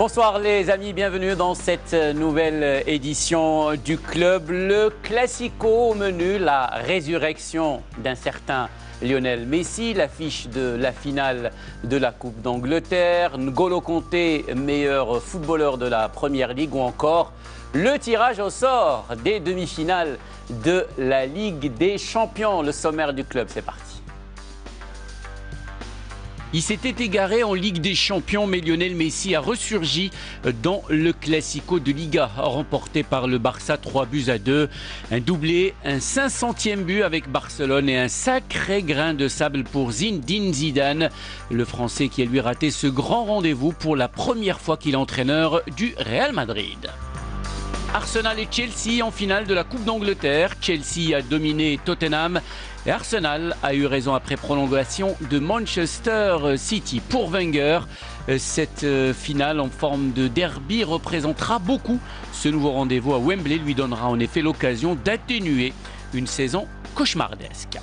Bonsoir les amis, bienvenue dans cette nouvelle édition du club. Le Classico au menu, la résurrection d'un certain Lionel Messi, l'affiche de la finale de la Coupe d'Angleterre, N'Golo Kanté, meilleur footballeur de la Première Ligue, ou encore le tirage au sort des demi-finales de la Ligue des Champions. Le sommaire du club, c'est parti. Il s'était égaré en Ligue des Champions, mais Lionel Messi a ressurgi dans le Classico de Liga, remporté par le Barça 3-2. Un doublé, un 500e but avec Barcelone et un sacré grain de sable pour Zinedine Zidane, le Français qui a lui raté ce grand rendez-vous pour la première fois qu'il est entraîneur du Real Madrid. Arsenal et Chelsea en finale de la Coupe d'Angleterre. Chelsea a dominé Tottenham et Arsenal a eu raison après prolongation de Manchester City. Pour Wenger, cette finale en forme de derby représentera beaucoup. Ce nouveau rendez-vous à Wembley lui donnera en effet l'occasion d'atténuer une saison cauchemardesque.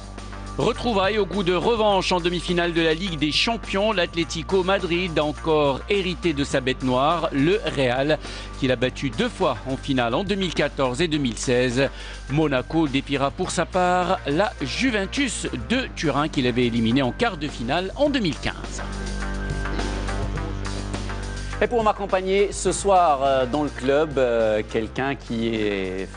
Retrouvailles au goût de revanche en demi-finale de la Ligue des Champions. L'Atlético Madrid a encore hérité de sa bête noire, le Real, qu'il a battu 2 fois en finale en 2014 et 2016. Monaco défiera pour sa part la Juventus de Turin qu'il avait éliminé en quart de finale en 2015. Et pour m'accompagner ce soir dans le club, quelqu'un qui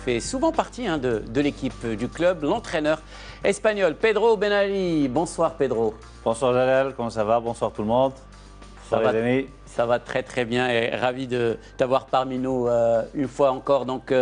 fait souvent partie de l'équipe du club, l'entraîneur espagnol Pedro Benali. Bonsoir Pedro. Bonsoir Jalal, comment ça va? Bonsoir tout le monde. Ça va très très bien et ravi de t'avoir parmi nous une fois encore. Donc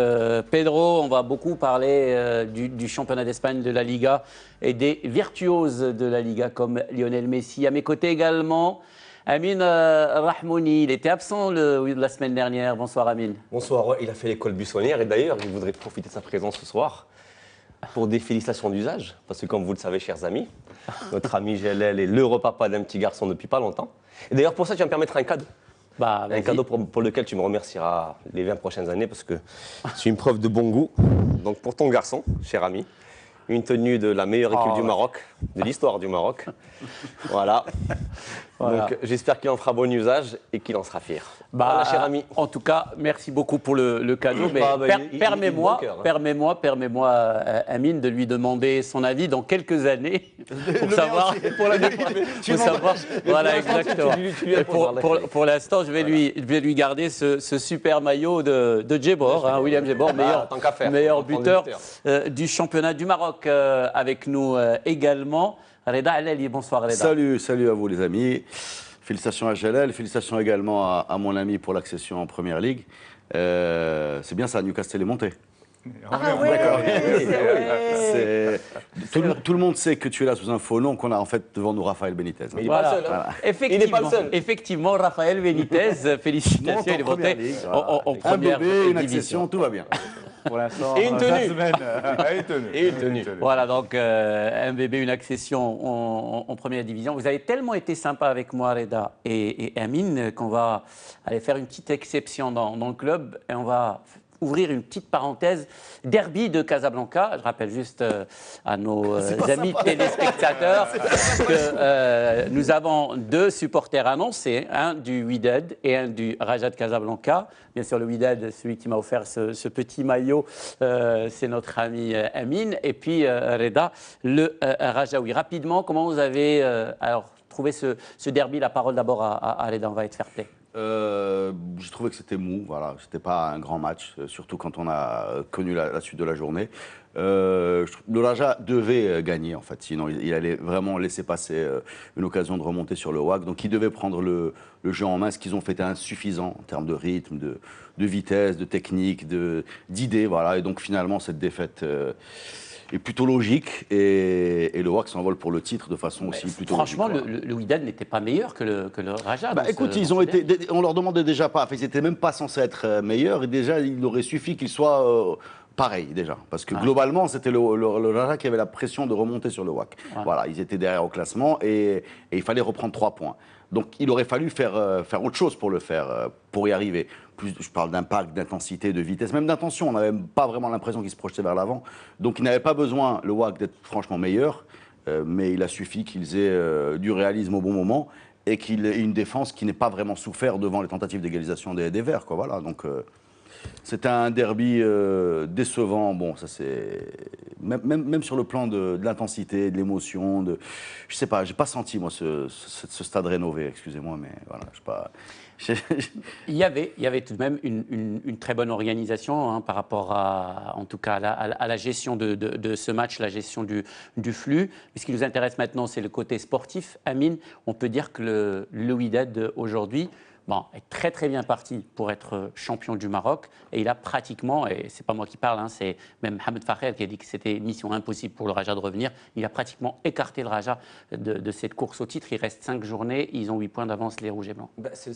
Pedro, on va beaucoup parler du championnat d'Espagne, de la Liga et des virtuoses de la Liga comme Lionel Messi. À mes côtés également, Amine Rahmouni, il était absent la semaine dernière. Bonsoir Amine. Bonsoir, ouais, il a fait l'école buissonnière et d'ailleurs, il voudrait profiter de sa présence ce soir pour des félicitations d'usage. Parce que comme vous le savez, chers amis, notre ami Jalal est l'heureux papa d'un petit garçon depuis pas longtemps. Et d'ailleurs, pour ça, tu vas me permettre un cadeau. Un cadeau pour lequel tu me remercieras les 20 prochaines années parce que c'est une preuve de bon goût. Donc pour ton garçon, cher ami, une tenue de la meilleure équipe du Maroc, de l'histoire du Maroc. Voilà. Donc j'espère qu'il en fera bon usage et qu'il en sera fier. Voilà, cher ami. En tout cas, merci beaucoup pour le cadeau. Mais permets-moi, Amine, de lui demander son avis dans quelques années pour savoir. Voilà, exactement. Pour l'instant, je vais lui garder ce super maillot de Djebor, William Djebor, meilleur buteur du championnat du Maroc, avec nous également. Reda Alali, bonsoir Reda. Salut à vous les amis. Félicitations à Jalal, félicitations également à mon ami pour l'accession en Première Ligue. C'est bien ça, Newcastle est monté. D'accord. Tout le monde sait que tu es là sous un faux nom, qu'on a en fait devant nous Raphaël Benitez. Mais il n'est pas le seul. Effectivement, il n'est pas le seul. Effectivement, Raphaël Benitez, félicitations, il est monté en Première Ligue. Une accession, tout va bien. Pour l'instant, et une tenue. Et une tenue. Voilà, donc un bébé, une accession en Première Division. Vous avez tellement été sympa avec moi, Reda et Amine, qu'on va aller faire une petite exception dans le club et on va ouvrir une petite parenthèse. Derby de Casablanca. Je rappelle juste à nos amis téléspectateurs que nous avons 2 supporters annoncés, un du Wydad et un du Raja de Casablanca. Bien sûr, le Wydad, celui qui m'a offert ce petit maillot, c'est notre ami Amine. Et puis Reda, le Rajaoui. Rapidement, comment vous avez trouvé ce derby? La parole d'abord à Reda, on va être fair play. J'ai trouvé que c'était mou, voilà. C'était pas un grand match, surtout quand on a connu la suite de la journée. Le Raja devait gagner en fait, sinon il allait vraiment laisser passer une occasion de remonter sur le WAC. Donc il devait prendre le jeu en main. Ce qu'ils ont fait était insuffisant en termes de rythme, de vitesse, de technique, d'idées, voilà. Et donc finalement cette défaite est plutôt logique et le WAC s'envole pour le titre de façon aussi plutôt franchement, logique. Franchement, le Wydad n'était pas meilleur que le Raja. Écoute, on leur demandait déjà pas, ils n'étaient même pas censés être meilleurs et déjà il aurait suffi qu'ils soient pareil déjà, parce que globalement c'était le Raja qui avait la pression de remonter sur le WAC. Voilà, ils étaient derrière au classement et il fallait reprendre 3 points. Donc il aurait fallu faire autre chose pour le faire, pour y arriver. Plus, je parle d'impact, d'intensité, de vitesse, même d'intention. On n'avait pas vraiment l'impression qu'il se projetait vers l'avant. Donc il n'avait pas besoin, le WAC, d'être franchement meilleur, mais il a suffi qu'ils aient du réalisme au bon moment. et qu'il ait une défense qui n'ait pas vraiment souffert devant les tentatives d'égalisation des Verts, quoi. Voilà, donc c'était un derby décevant. Bon, ça c'est même sur le plan de l'intensité, de l'émotion, je sais pas, j'ai pas senti moi ce stade rénové. Excusez-moi, mais voilà, je sais pas. Il y avait tout de même une très bonne organisation hein, par rapport en tout cas à la gestion de ce match, la gestion du flux. Mais ce qui nous intéresse maintenant, c'est le côté sportif. Amine, on peut dire que le Wydad aujourd'hui est très très bien parti pour être champion du Maroc et il a pratiquement, et c'est pas moi qui parle, hein, c'est même Mohamed Fakher qui a dit que c'était mission impossible pour le Raja de revenir, il a pratiquement écarté le Raja de cette course au titre. Il reste 5 journées, ils ont 8 points d'avance les Rouges et Blancs. C'est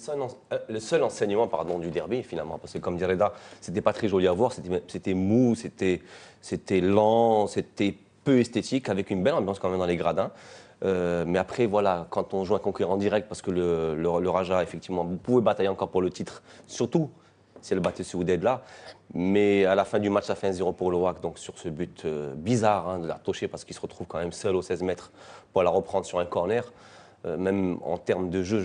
le seul enseignement du derby finalement, parce que comme dirait Reda, c'était pas très joli à voir, c'était mou, c'était lent, c'était peu esthétique, avec une belle ambiance quand même dans les gradins. Mais après, voilà, quand on joue un concurrent direct, parce que le Raja, effectivement, vous pouvez batailler encore pour le titre, surtout si elle battait ce Wydad-là. Mais à la fin du match, ça fait 1-0 pour le WAC, donc sur ce but bizarre hein, de la toucher, parce qu'il se retrouve quand même seul aux 16 mètres pour la reprendre sur un corner. Même en termes de jeu,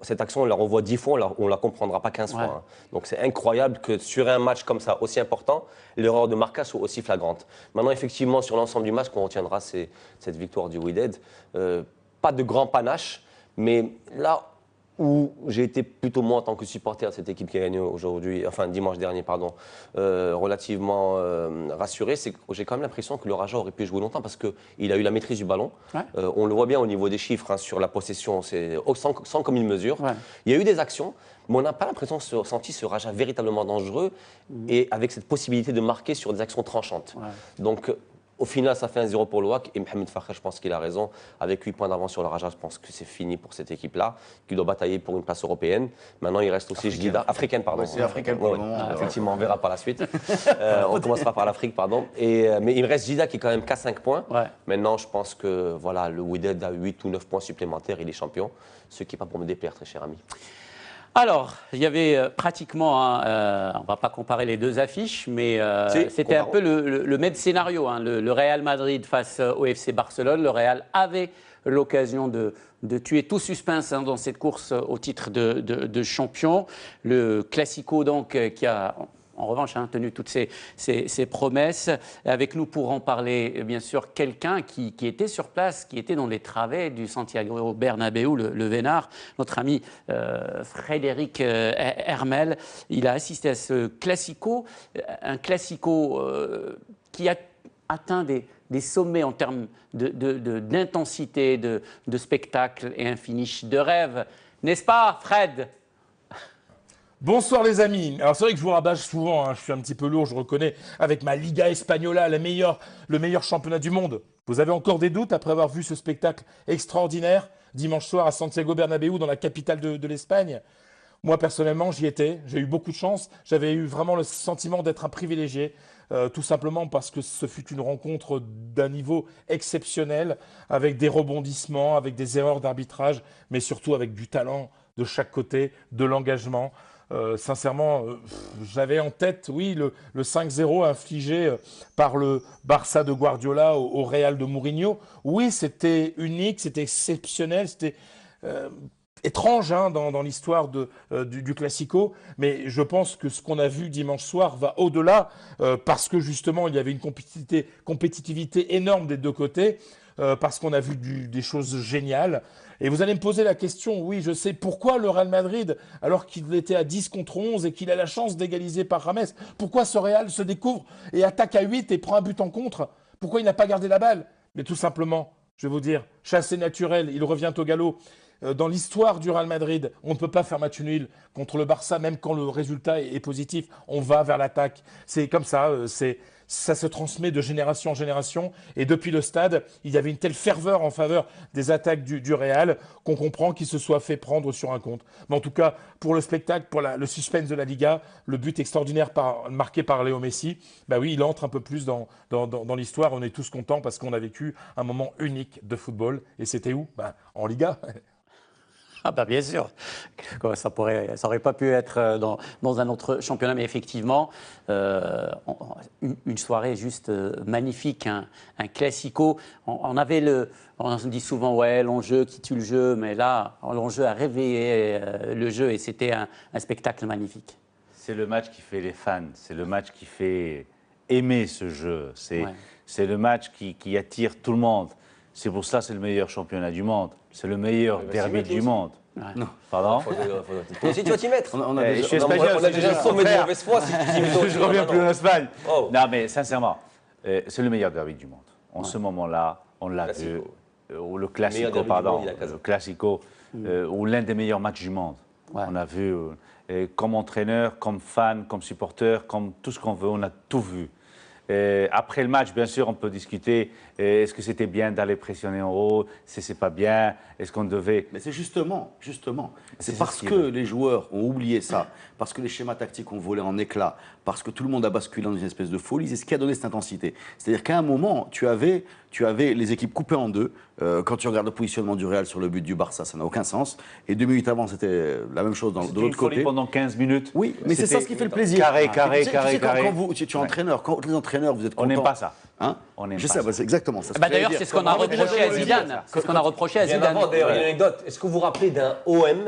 cette action, on la revoit 10 fois, on ne la comprendra pas 15 fois. Hein. Donc c'est incroyable que sur un match comme ça, aussi important, l'erreur de marquage soit aussi flagrante. Maintenant, effectivement, sur l'ensemble du match, qu'on retiendra, c'est cette victoire du Wydad. Pas de grand panache, mais là où j'ai été plutôt moi en tant que supporter de cette équipe qui a gagné dimanche dernier, relativement rassuré, c'est que j'ai quand même l'impression que le Raja aurait pu jouer longtemps parce qu'il a eu la maîtrise du ballon. Ouais. On le voit bien au niveau des chiffres hein, sur la possession, c'est sans commune mesure. Ouais. Il y a eu des actions, mais on n'a pas l'impression de se sentir ce Raja véritablement dangereux et avec cette possibilité de marquer sur des actions tranchantes. Ouais. Donc, au final, ça fait 1-0 pour le WAC et Mohamed Fakher, je pense qu'il a raison. Avec 8 points d'avance sur le Raja, je pense que c'est fini pour cette équipe-là, qui doit batailler pour une place européenne. Maintenant, il reste aussi africaine, pardon. Ouais, c'est africaine pour le moment. Effectivement, on verra par la suite. On commencera par l'Afrique, pardon. Mais il me reste Jida qui est quand même qu'à 5 points. Ouais. Maintenant, je pense que voilà, le Wydad a 8 ou 9 points supplémentaires, il est champion. Ce qui n'est pas pour me déplaire, très cher ami. Alors, il y avait pratiquement, on ne va pas comparer les deux affiches, mais c'était un peu le même scénario. Hein, le Real Madrid face au FC Barcelone. Le Real avait l'occasion de tuer tout suspense hein, dans cette course au titre de champion. Le Classico, donc, qui a en revanche hein, tenu toutes ces promesses. Avec nous pour en parler, bien sûr, quelqu'un qui était sur place, qui était dans les travées du Santiago Bernabéu, le Vénard, notre ami Frédéric Hermel. Il a assisté à ce Classico, un Classico qui a atteint des sommets en termes d'intensité, de spectacle et un finish de rêve. N'est-ce pas, Fred ? Bonsoir les amis. Alors c'est vrai que je vous rabâche souvent, hein, je suis un petit peu lourd, je reconnais, avec ma Liga Española, le meilleur championnat du monde. Vous avez encore des doutes après avoir vu ce spectacle extraordinaire dimanche soir à Santiago Bernabéu, dans la capitale de l'Espagne? Moi personnellement, j'y étais, j'ai eu beaucoup de chance, j'avais eu vraiment le sentiment d'être un privilégié, tout simplement parce que ce fut une rencontre d'un niveau exceptionnel, avec des rebondissements, avec des erreurs d'arbitrage, mais surtout avec du talent de chaque côté, de l'engagement. Sincèrement, j'avais en tête, oui, le 5-0 infligé par le Barça de Guardiola au Real de Mourinho. Oui, c'était unique, c'était exceptionnel, c'était étrange hein, dans l'histoire du Classico. Mais je pense que ce qu'on a vu dimanche soir va au-delà parce que justement, il y avait une compétitivité énorme des deux côtés. Parce qu'on a vu des choses géniales. Et vous allez me poser la question, oui, je sais, pourquoi le Real Madrid, alors qu'il était à 10 contre 11 et qu'il a la chance d'égaliser par Rames, pourquoi ce Real se découvre et attaque à 8 et prend un but en contre? Pourquoi il n'a pas gardé la balle? Mais tout simplement, je vais vous dire, chassé naturel, il revient au galop. Dans l'histoire du Real Madrid, on ne peut pas faire match nul contre le Barça, même quand le résultat est positif. On va vers l'attaque. C'est comme ça, ça se transmet de génération en génération. Et depuis le stade, il y avait une telle ferveur en faveur des attaques du Real qu'on comprend qu'il se soit fait prendre sur un compte. Mais en tout cas, pour le spectacle, pour le suspense de la Liga, le but extraordinaire marqué par Léo Messi, bah oui, il entre un peu plus dans l'histoire. On est tous contents parce qu'on a vécu un moment unique de football. Et c'était où? En Liga. Ah bah bien sûr, ça aurait pas pu être dans un autre championnat, mais effectivement, une soirée juste magnifique, un classico. On se dit souvent, ouais, l'enjeu qui tue le jeu, mais là, l'enjeu a réveillé le jeu et c'était un spectacle magnifique. C'est le match qui fait les fans, c'est le match qui fait aimer ce jeu, c'est le match qui attire tout le monde. C'est pour ça que c'est le meilleur championnat du monde. C'est le meilleur derby du monde. Ouais. Non. Pardon? Toi aussi, tu vas t'y mettre. Je suis espagnol, on a déjà sommé de mauvaise foi. Je reviens plus en Espagne. Non, mais sincèrement, c'est le meilleur derby du monde. En ce moment-là, on l'a vu. Le Classico, pardon. Le Classico, ou l'un des meilleurs matchs du monde. Ouais. On a vu, comme entraîneur, comme fan, comme supporter, comme tout ce qu'on veut, on a tout vu. Après le match, bien sûr, on peut discuter. Est-ce que c'était bien d'aller pressionner en haut? C'est pas bien? Est-ce qu'on devait... Mais c'est justement. C'est parce que les joueurs ont oublié ça, parce que les schémas tactiques ont volé en éclats, parce que tout le monde a basculé dans une espèce de folie. C'est ce qui a donné cette intensité. C'est-à-dire qu'à un moment, tu avais les équipes coupées en deux. Quand tu regardes le positionnement du Real sur le but du Barça, ça n'a aucun sens. Et 2 minutes avant, c'était la même chose de l'autre côté. Pendant 15 minutes. Oui, mais c'est ça ce qui fait le plaisir. Carré. Quand tu es entraîneur, quand les entraîneurs, vous êtes contents. On n'aime pas ça. Hein? On n'aime Je pas sais, ça. c'est exactement ça. D'ailleurs, c'est ce qu'on a reproché à Zidane. C'est ce qu'on a reproché à Zidane. D'ailleurs, il y a une anecdote. Est-ce que vous vous rappelez d'un OM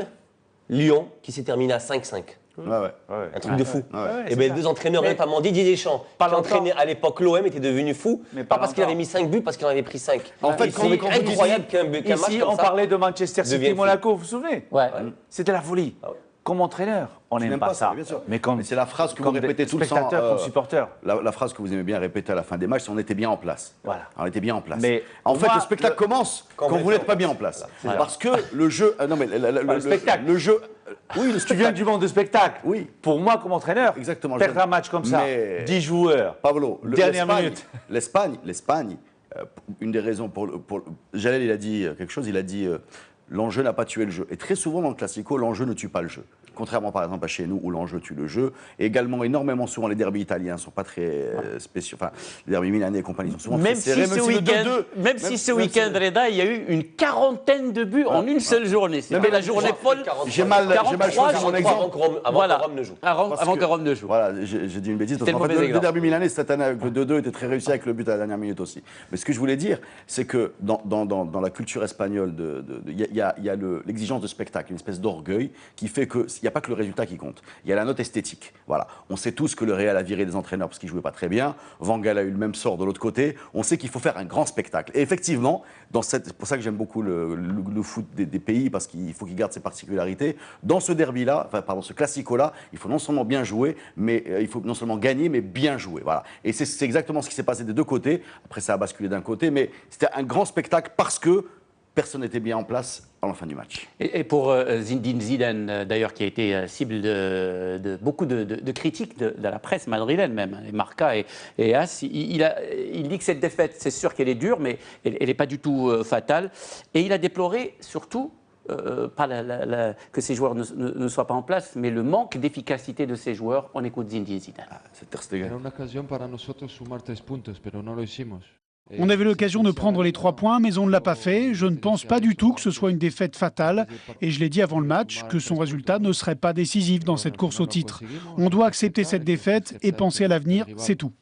Lyon qui s'est terminé à 5-5? Un truc de fou. Et bien, les deux entraîneurs, notamment Didier Deschamps, qui entraînait à l'époque l'OM, était devenu fou. Pas parce qu'il avait mis 5 buts, parce qu'il en avait pris 5. En fait, c'est incroyable qu'un match Ici, comme on ça parlait de Manchester City-Monaco, vous vous souvenez? Ouais. C'était la folie. Comme entraîneur, on n'aime pas ça. Bien sûr. Mais c'est la phrase que vous répétez tout le temps. Spectateur, comme supporter. La phrase que vous aimez bien répéter à la fin des matchs, c'est on était bien en place. Voilà. On était bien en place. Mais en fait, moi, le spectacle commence quand vous n'êtes pas bien en place. Voilà. Parce que le jeu. Non, mais le spectacle. Le jeu. Oui, le Tu viens du monde de spectacle. Oui. Pour moi, comme entraîneur, Exactement. perdre un match comme ça, Mais 10 joueurs, Pablo, dernière minute. L'Espagne, une des raisons pour Jalel, il a dit quelque chose, il a dit l'enjeu n'a pas tué le jeu. Et très souvent dans le Classico, l'enjeu ne tue pas le jeu. Contrairement par exemple à chez nous où l'enjeu tue le jeu. Et également, énormément souvent, les derbys italiens ne sont pas très spéciaux. Enfin, les derbys milanais et compagnie sont souvent Même très serrés. si ce week-end, Reda, il y a eu une quarantaine de buts en une seule journée. C'était la journée folle. J'ai mal choisi mon exemple. Avant que Rome ne joue. Avant que Rome ne joue. Voilà, j'ai dit une bêtise. Parce qu'en fait, le derby milanais cette année avec le 2-2 était très réussi avec le but à la dernière minute aussi. Mais ce que je voulais dire, c'est que dans la culture espagnole, il y a l'exigence de spectacle, une espèce d'orgueil qui fait qu'il n'y a pas que le résultat qui compte. Il y a la note esthétique. Voilà. On sait tous que le Real a viré des entraîneurs parce qu'ils ne jouaient pas très bien. Van Gaal a eu le même sort de l'autre côté. On sait qu'il faut faire un grand spectacle. Et effectivement, c'est pour ça que j'aime beaucoup le foot des pays, parce qu'il faut qu'il garde ses particularités. Dans ce derby-là, ce classico-là, il faut non seulement bien jouer, mais il faut non seulement gagner, mais bien jouer. Voilà. Et c'est exactement ce qui s'est passé des deux côtés. Après, ça a basculé d'un côté, mais c'était un grand spectacle parce que personne n'était bien en place à la fin du match. Et pour Zinedine Zidane, d'ailleurs, qui a été cible de beaucoup de critiques de la presse madrilène même, les Marca et AS, il dit que cette défaite, c'est sûr qu'elle est dure, mais elle n'est pas du tout fatale. Et il a déploré surtout pas que ces joueurs ne soient pas en place, mais le manque d'efficacité de ces joueurs. On écoute Zinedine Zidane. C'est Ter Stegen. Era una ocasión para nosotros sumar 3 puntos, pero no lo hicimos. On avait l'occasion de prendre les 3 points, mais on ne l'a pas fait. Je ne pense pas du tout que ce soit une défaite fatale. Et je l'ai dit avant le match, que son résultat ne serait pas décisif dans cette course au titre. On doit accepter cette défaite et penser à l'avenir, c'est tout.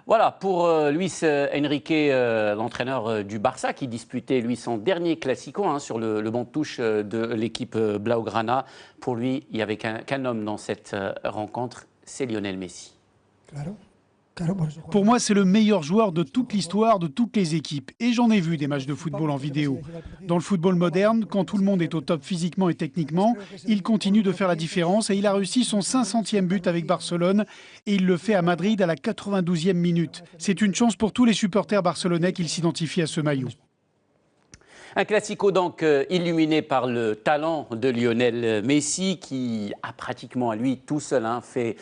Voilà, pour Luis Enrique, l'entraîneur du Barça, qui disputait, lui, son dernier Classico sur le banc de touche de l'équipe Blaugrana. Pour lui, il n'y avait qu'un homme dans cette rencontre, c'est Lionel Messi. Pour moi, c'est le meilleur joueur de toute l'histoire, de toutes les équipes. Et j'en ai vu des matchs de football en vidéo. Dans le football moderne, quand tout le monde est au top physiquement et techniquement, il continue de faire la différence et il a réussi son 500e but avec Barcelone et il le fait à Madrid à la 92e minute. C'est une chance pour tous les supporters barcelonais qu'ils s'identifient à ce maillot. Un classico donc illuminé par le talent de Lionel Messi qui a pratiquement à lui tout seul fait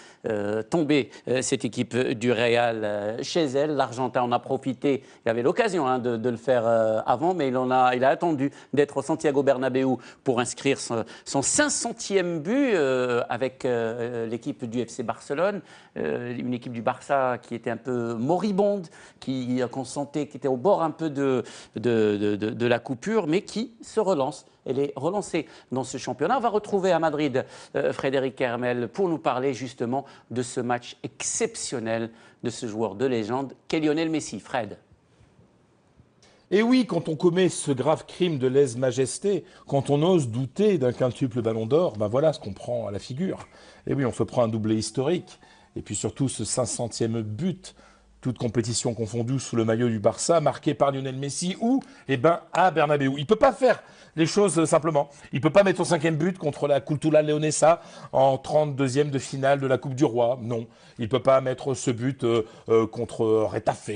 tomber cette équipe du Real chez elle. L'Argentin en a profité, il avait l'occasion de le faire avant, mais il a attendu d'être au Santiago Bernabéu pour inscrire son 500e but avec l'équipe du FC Barcelone, une équipe du Barça qui était un peu moribonde, qu'on sentait qui était au bord un peu de la coupe coupure, mais qui se relance. Elle est relancée dans ce championnat. On va retrouver à Madrid Frédéric Hermel pour nous parler justement de ce match exceptionnel de ce joueur de légende qu'est Lionel Messi. Fred. Et oui, quand on commet ce grave crime de lèse-majesté, quand on ose douter d'un quintuple ballon d'or, ben voilà ce qu'on prend à la figure. Et oui, on se prend un doublé historique. Et puis surtout ce 500e but, toute compétition confondue, sous le maillot du Barça, marqué par Lionel Messi, ou à Bernabéu. Il ne peut pas faire les choses simplement. Il ne peut pas mettre son 5e but contre la Cultural Leonesa en 32e de finale de la Coupe du Roi. Non. Il ne peut pas mettre ce but contre Retafe,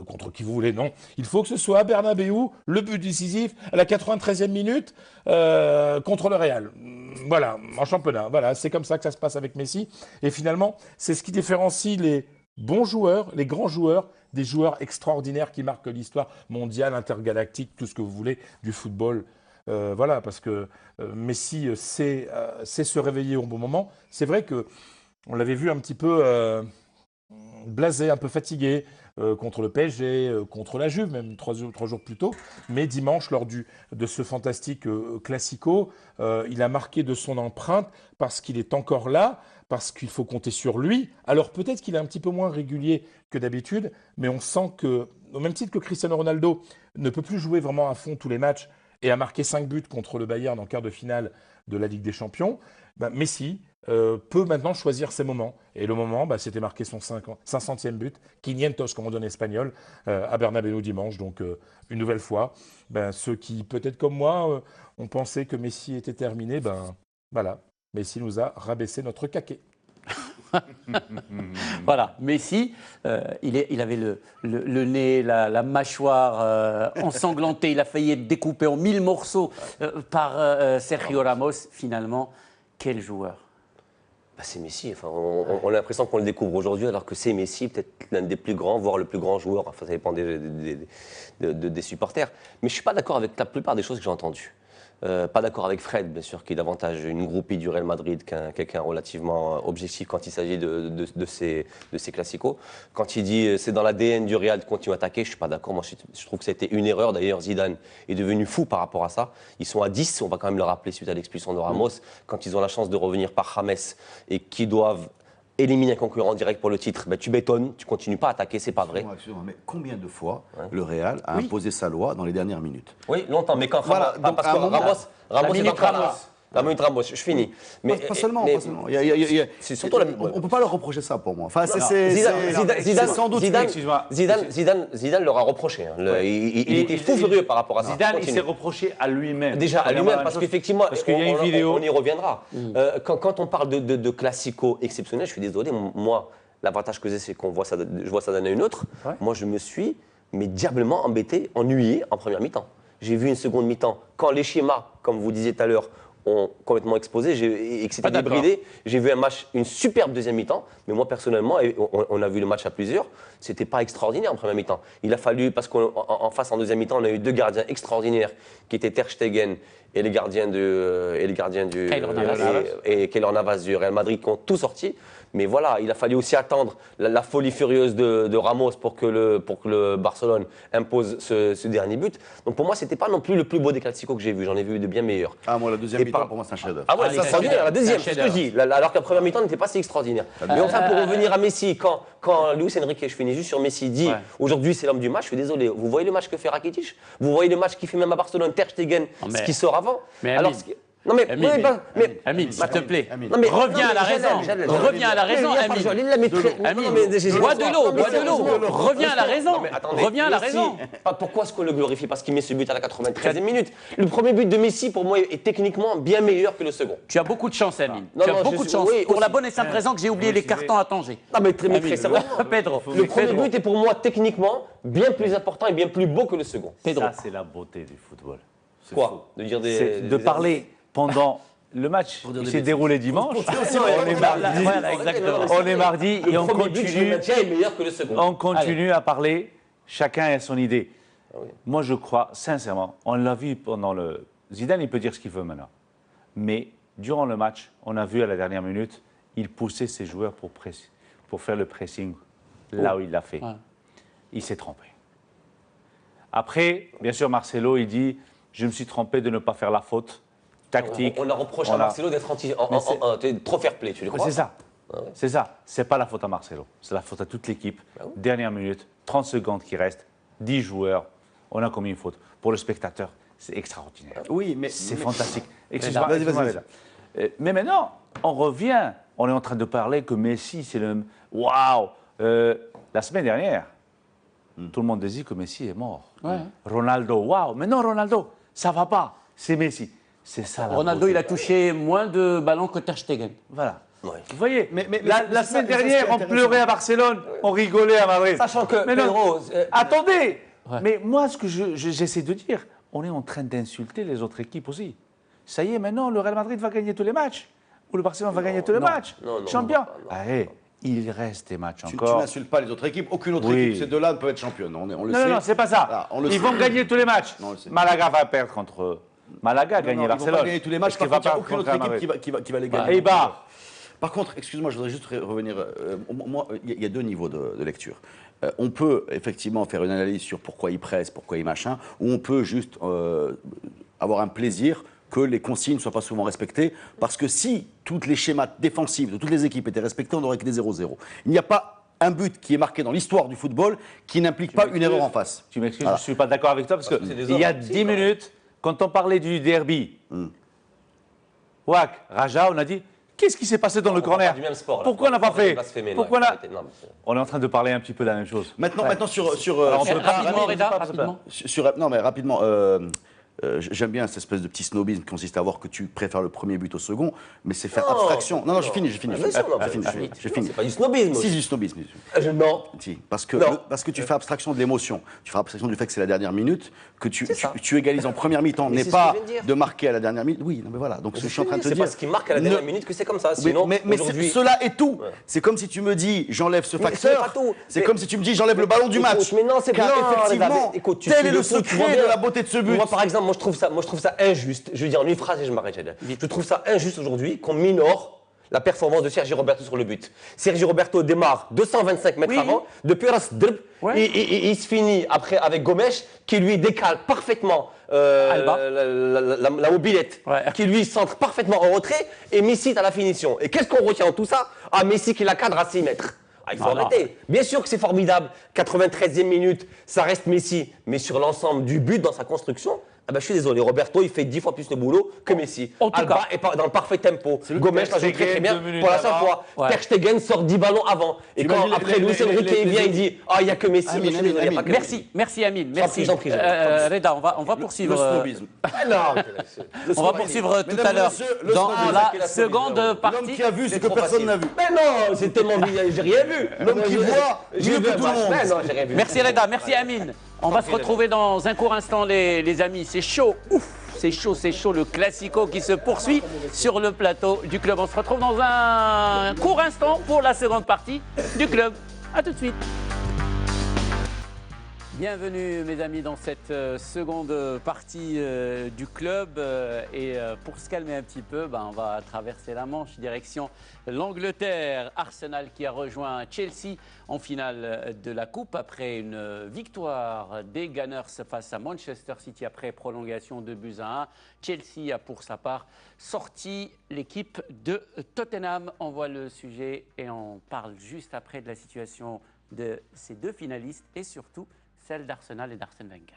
contre qui vous voulez. Non. Il faut que ce soit à Bernabéu, le but décisif à la 93e minute contre le Real. Voilà, en championnat. Voilà, c'est comme ça que ça se passe avec Messi. Et finalement, c'est ce qui différencie les bons joueurs, les grands joueurs, des joueurs extraordinaires qui marquent l'histoire mondiale, intergalactique, tout ce que vous voulez, du football. Voilà, parce que Messi sait se réveiller au bon moment. C'est vrai qu'on l'avait vu un petit peu blasé, un peu fatigué contre le PSG, contre la Juve, même 3 jours plus tôt. Mais dimanche, lors de ce fantastique Classico, il a marqué de son empreinte parce qu'il est encore là, parce qu'il faut compter sur lui. Alors peut-être qu'il est un petit peu moins régulier que d'habitude, mais on sent que, au même titre que Cristiano Ronaldo ne peut plus jouer vraiment à fond tous les matchs et a marqué 5 buts contre le Bayern en quart de finale de la Ligue des Champions, Messi peut maintenant choisir ses moments. Et le moment, c'était marquer son 500e but, 500, comme on dit en espagnol, à Bernabéu dimanche. Donc, une nouvelle fois, ceux qui, peut-être comme moi, ont pensé que Messi était terminé, voilà, Messi nous a rabaissé notre caquet. Voilà, Messi, il avait le nez, la mâchoire ensanglantée, il a failli être découpé en 1000 morceaux par Sergio Ramos. Finalement, quel joueur! C'est Messi. Enfin, on a l'impression qu'on le découvre aujourd'hui, alors que c'est Messi, peut-être l'un des plus grands, voire le plus grand joueur. Enfin, ça dépend des supporters. Mais je ne suis pas d'accord avec la plupart des choses que j'ai entendues. Pas d'accord avec Fred, bien sûr, qui est davantage une groupie du Real Madrid qu'un quelqu'un relativement objectif quand il s'agit de ces classicos. Quand il dit c'est dans l'ADN du Real de continuer à attaquer, je ne suis pas d'accord. Moi, je trouve que c'était une erreur. D'ailleurs, Zidane est devenu fou par rapport à ça. Ils sont à 10, on va quand même le rappeler suite à l'expulsion de Ramos, quand ils ont la chance de revenir par James et qui doivent éliminer un concurrent direct pour le titre, tu bétonnes, tu continues pas à attaquer, c'est pas vrai. Mais combien de fois le Real a imposé sa loi dans les dernières minutes? Oui, longtemps, mais quand Ramos est en train La minute Ramos, je finis. Mais, pas seulement. C'est surtout on ne peut pas leur reprocher ça pour moi. Enfin, Zidane leur a reproché. Il était fou furieux par rapport à ça. Zidane, il s'est reproché à lui-même. Déjà à lui-même, parce qu'effectivement, qu'il y a une vidéo. On y reviendra. Quand on parle de classico exceptionnel, je suis désolé, moi, l'avantage que j'ai, c'est qu'on voit ça, je vois ça d'un œil neutre. Moi, je me suis diablement embêté, ennuyé en première mi-temps. J'ai vu une seconde mi-temps. Quand les schémas, comme vous disiez tout à l'heure, ont complètement explosé et que c'était débridé. J'ai vu un match, une superbe deuxième mi-temps, mais moi personnellement, on a vu le match à plusieurs, c'était pas extraordinaire en première mi-temps. Il a fallu, parce qu'en face en deuxième mi-temps, on a eu 2 gardiens extraordinaires qui étaient Ter Stegen et les gardiens du Keylor Navas du Real Madrid qui ont tout sorti. Mais voilà, il a fallu aussi attendre la folie furieuse de Ramos pour que le Barcelone impose ce dernier but. Donc pour moi, c'était pas non plus le plus beau des classicos que j'ai vu. J'en ai vu de bien meilleurs. Ah, moi, la deuxième mi-temps, pour moi, c'est un chef-d'œuvre. Ah ouais, c'est extraordinaire. La deuxième, c'est ce que je dis. Alors que la première mi-temps n'était pas si extraordinaire. Mais enfin, pour revenir à Messi, quand Luis Enrique, je finis juste sur Messi, dit aujourd'hui c'est l'homme du match, je suis désolé. Vous voyez le match que fait Rakitic? Vous voyez le match qu'il fait même à Barcelone, Ter Stegen, ce qui sort avant? Non mais Amine, s'il te plaît, reviens à la raison. Reviens à la raison, Amine. Bois de l'eau. Reviens à la raison. Reviens à la raison. Pourquoi est-ce qu'on le glorifie? Parce qu'il met ce but à la 93e minute. Le premier but de Messi, pour moi, est techniquement bien meilleur que le second. Tu as beaucoup de chance, Amine. Tu as beaucoup de chance. Pour la bonne et simple raison que j'ai oublié les cartons à Tanger. Non mais très sérieusement. Pedro. Le premier but est pour moi techniquement bien plus important et bien plus beau que le second. Ça, c'est la beauté du football. Quoi? De dire de parler pendant le match qui s'est déroulé dimanche. On est mardi et on continue à parler, chacun a son idée. Moi, je crois, sincèrement, on l'a vu pendant le... Zidane, il peut dire ce qu'il veut maintenant. Mais durant le match, on a vu à la dernière minute, il poussait ses joueurs pour faire le pressing là où il l'a fait. Il s'est trompé. Après, bien sûr, Marcelo, il dit... Je me suis trompé de ne pas faire la faute tactique. On a reproché à Marcelo d'être trop fair play, tu le crois? C'est ça. C'est ça. C'est pas la faute à Marcelo. C'est la faute à toute l'équipe. Dernière minute, 30 secondes qui restent, 10 joueurs. On a commis une faute. Pour le spectateur, c'est extraordinaire. Oui, mais c'est fantastique. Vas-y. Mais maintenant, on revient. On est en train de parler que Messi, c'est le... Waouh. La semaine dernière, tout le monde disait que Messi est mort. Ronaldo, waouh. Mais non, Ronaldo, ça va pas. C'est Messi. C'est ça. Ronaldo, il a touché moins de ballons que Ter Stegen. Voilà. Vous voyez, la semaine dernière, on pleurait à Barcelone, on rigolait à Madrid. Sachant que, mais non, Pedro, attendez. Mais moi, ce que j'essaie de dire, on est en train d'insulter les autres équipes aussi. Ça y est, maintenant, le Real Madrid va gagner tous les matchs. Ou le Barcelone va gagner tous les matchs. Champion. Allez, il reste des matchs encore. Tu n'insultes pas les autres équipes. Aucune autre équipe, ces deux-là, ne peut être championne. On le sait. Non, c'est pas ça. Ils vont gagner tous les matchs. Malaga va perdre contre... Malaga a gagné Barcelone. Ils vont pas gagner tous les matchs. Par contre, il n'y a aucune autre équipe qui va les gagner. Par contre, excuse-moi, je voudrais juste revenir. Moi, il y a deux niveaux de lecture. On peut effectivement faire une analyse sur pourquoi ils pressent, pourquoi ils machin, ou on peut juste avoir un plaisir que les consignes ne soient pas souvent respectées, parce que si tous les schémas défensifs de toutes les équipes étaient respectés, on n'aurait que des 0-0. Il n'y a pas un but qui est marqué dans l'histoire du football qui n'implique pas une erreur en face. Tu m'excuses, je ne suis pas d'accord avec toi, parce qu'il y a 10 minutes, quand on parlait du derby, Raja, on a dit... Qu'est-ce qui s'est passé dans le corner? Pourquoi on n'a pas fait? On est en train de parler un petit peu de la même chose. Maintenant sur rapidement, Reda, rapidement. Non, mais rapidement. J'aime bien cette espèce de petit snobisme qui consiste à voir que tu préfères le premier but au second, mais c'est faire abstraction. Non, j'ai fini. J'ai fini. C'est pas du snobisme. Si, du snobisme. Non. Si, parce que tu fais abstraction de l'émotion. Tu fais abstraction du fait que c'est la dernière minute, que tu égalises en première mi-temps, n'est pas de marquer à la dernière minute. Oui, non, mais voilà. Donc, ce que je suis en train de te dire. C'est parce qu'il marque à la dernière minute que c'est comme ça. Sinon, mais cela est tout. C'est comme si tu me dis, j'enlève ce facteur. C'est comme si tu me dis, j'enlève le ballon du match. Mais non, c'est pas effectivement. Tel est le secret de la beauté de ce but. Moi, par exemple, moi je trouve ça injuste. Je vais dire en une phrase et je m'arrête. Je trouve ça injuste aujourd'hui qu'on minore la performance de Sergi Roberto sur le but. Sergi Roberto démarre 225 mètres avant, depuis Ras Drb, et il se finit après avec Gomes qui lui décale parfaitement la mobilette, qui lui centre parfaitement en retrait, et Messi à la finition. Et qu'est-ce qu'on retient en tout ça? Messi qui la cadre à 6 mètres. Il faut arrêter. Bien sûr que c'est formidable. 93e minute, ça reste Messi. Mais sur l'ensemble du but, dans sa construction, je suis désolé, Roberto, il fait 10 fois plus le boulot que Messi. En tout cas, est dans le parfait tempo. Gomes l'a joué très bien pour la seule fois. Ter Stegen sort 10 ballons avant. Et quand après Luis Enrique vient, il dit il n'y a que Messi. Merci Amine. Merci. Reda, on va poursuivre. On va poursuivre tout à l'heure dans la seconde partie. L'homme qui a vu ce que personne n'a vu. Mais non, c'est tellement j'ai rien vu. L'homme qui voit mieux que tout le monde. Merci Reda, merci Amine. On va se retrouver dans un court instant, les amis. C'est chaud. C'est chaud. Le Classico qui se poursuit sur le plateau du club. On se retrouve dans un court instant pour la seconde partie du club. A tout de suite. Bienvenue mes amis dans cette seconde partie du club et pour se calmer un petit peu, on va traverser la Manche direction l'Angleterre. Arsenal qui a rejoint Chelsea en finale de la Coupe après une victoire des Gunners face à Manchester City après prolongation de 2-1. Chelsea a pour sa part sorti l'équipe de Tottenham. On voit le sujet et on parle juste après de la situation de ces deux finalistes et surtout celle d'Arsenal et d'Arsène Wenger.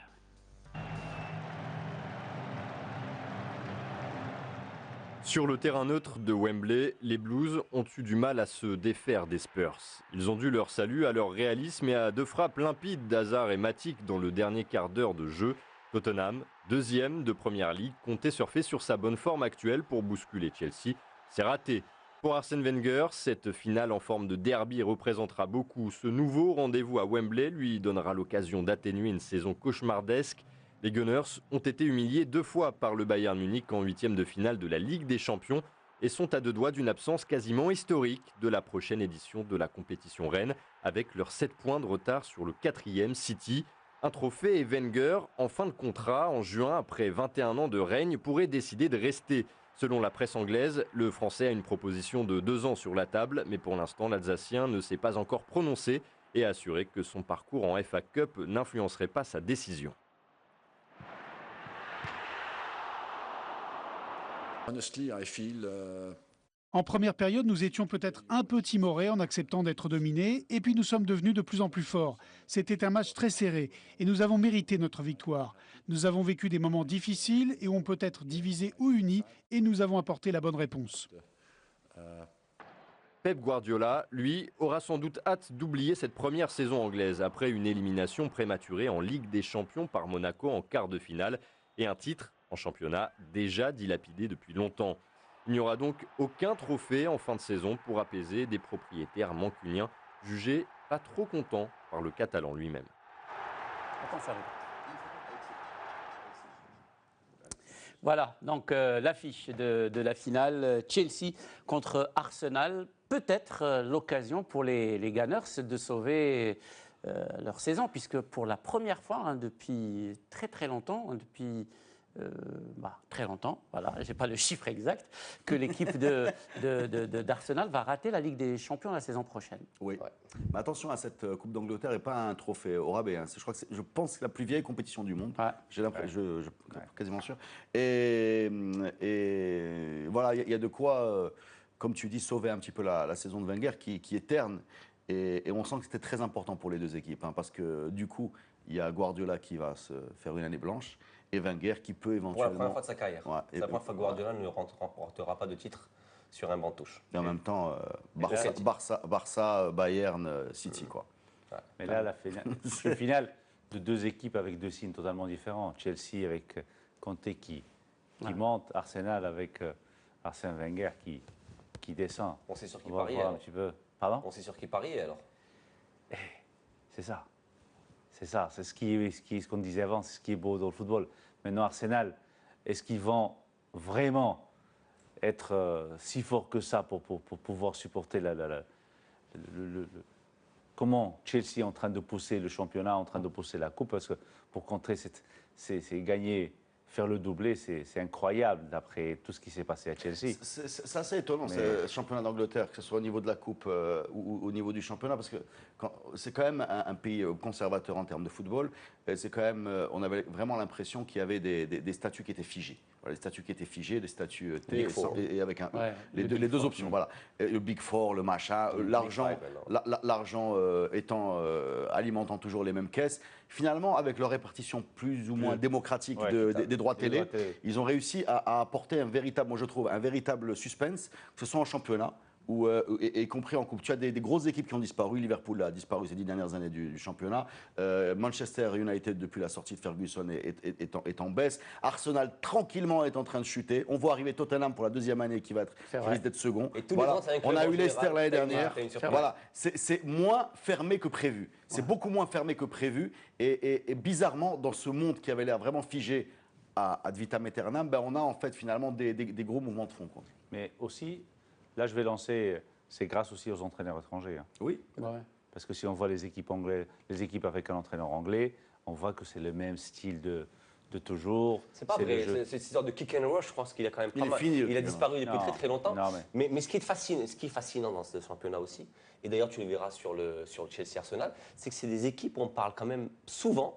Sur le terrain neutre de Wembley, les Blues ont eu du mal à se défaire des Spurs. Ils ont dû leur salut à leur réalisme et à deux frappes limpides d'Hazard et Matic dans le dernier quart d'heure de jeu. Tottenham, deuxième de Première Ligue, comptait surfer sur sa bonne forme actuelle pour bousculer Chelsea. C'est raté. Pour Arsène Wenger, cette finale en forme de derby représentera beaucoup. Ce nouveau rendez-vous à Wembley lui donnera l'occasion d'atténuer une saison cauchemardesque. Les Gunners ont été humiliés 2 fois par le Bayern Munich en 8e de finale de la Ligue des Champions et sont à 2 doigts d'une absence quasiment historique de la prochaine édition de la compétition reine avec leurs 7 points de retard sur le 4e City. Un trophée et Wenger, en fin de contrat en juin après 21 ans de règne, pourrait décider de rester. Selon la presse anglaise, le Français a une proposition de 2 ans sur la table, mais pour l'instant, l'Alsacien ne s'est pas encore prononcé et a assuré que son parcours en FA Cup n'influencerait pas sa décision. En première période, nous étions peut-être un peu timorés en acceptant d'être dominés, et puis nous sommes devenus de plus en plus forts. C'était un match très serré, et nous avons mérité notre victoire. Nous avons vécu des moments difficiles et on peut être divisés ou unis, et nous avons apporté la bonne réponse. Pep Guardiola, lui, aura sans doute hâte d'oublier cette première saison anglaise après une élimination prématurée en Ligue des Champions par Monaco en quart de finale et un titre en championnat déjà dilapidé depuis longtemps. Il n'y aura donc aucun trophée en fin de saison pour apaiser des propriétaires mancuniens jugés pas trop contents par le Catalan lui-même. Voilà, donc l'affiche de la finale, Chelsea contre Arsenal. Peut-être l'occasion pour les Gunners de sauver leur saison, puisque pour la première fois depuis très très longtemps, très longtemps, voilà, je n'ai pas le chiffre exact, que l'équipe d'Arsenal va rater la Ligue des Champions la saison prochaine. Oui, mais attention à cette Coupe d'Angleterre et pas un trophée au rabais. Je pense que c'est la plus vieille compétition du monde. Ouais. J'ai l'impression, je quasiment sûr. Et voilà, il y a de quoi, comme tu dis, sauver un petit peu la saison de Wenger qui est terne. Et on sent que c'était très important pour les deux équipes, parce que du coup, il y a Guardiola qui va se faire une année blanche et Wenger qui peut éventuellement... Pour la première fois de sa carrière. Ouais, c'est la première fois que Guardiola ne remportera pas de titre sur un banc de touche. Et en même temps, Barça, Bayern, City, quoi. Ouais. Mais là, c'est une finale de deux équipes avec deux signes totalement différents. Chelsea avec Conte qui monte, Arsenal avec Arsène Wenger qui descend. On sait sur qui parier. Un petit peu. Pardon ? On sait sur qui parier alors. C'est ça. C'est ça, c'est ce qu'on disait avant, c'est ce qui est beau dans le football. Maintenant, Arsenal, est-ce qu'ils vont vraiment être si forts que ça pour pouvoir supporter comment Chelsea est en train de pousser le championnat, en train de pousser la coupe, parce que pour contrer, c'est gagner, faire le doublé, c'est incroyable d'après tout ce qui s'est passé à Chelsea. C'est assez étonnant, ce championnat d'Angleterre, que ce soit au niveau de la coupe ou au niveau du championnat, parce que c'est quand même un pays conservateur en termes de football. C'est quand même, on avait vraiment l'impression qu'il y avait des statuts qui étaient figés. Voilà, les statuts qui étaient figés, des statuts T et avec les deux options. Voilà. Le Big Four, le machin, l'argent alimentant toujours les mêmes caisses. Finalement, avec leur répartition plus ou moins démocratique des droits télé, ils ont réussi à apporter un véritable suspense, que ce soit en championnat, y compris en coupe. Tu as des grosses équipes qui ont disparu. Liverpool a disparu ces 10 dernières années du championnat. Manchester United, depuis la sortie de Ferguson, est en baisse. Arsenal, tranquillement, est en train de chuter. On voit arriver Tottenham pour la deuxième année qui risque d'être second. Voilà. On a eu Leicester l'année dernière. Voilà. C'est moins fermé que prévu. C'est beaucoup moins fermé que prévu. Et bizarrement, dans ce monde qui avait l'air vraiment figé ad vitam aeternam, on a en fait finalement des gros mouvements de fond, quoi. Mais aussi... Là, je vais lancer, c'est grâce aussi aux entraîneurs étrangers. Oui. Ouais. Parce que si on voit les équipes anglaises, les équipes avec un entraîneur anglais, on voit que c'est le même style de toujours. C'est pas vrai, c'est cette histoire de kick and rush, je pense qu'il a quand même pas mal. Il a disparu depuis très très longtemps. Mais ce qui est fascinant dans ce championnat aussi, et d'ailleurs tu le verras sur le Chelsea Arsenal, c'est que c'est des équipes où on parle quand même souvent,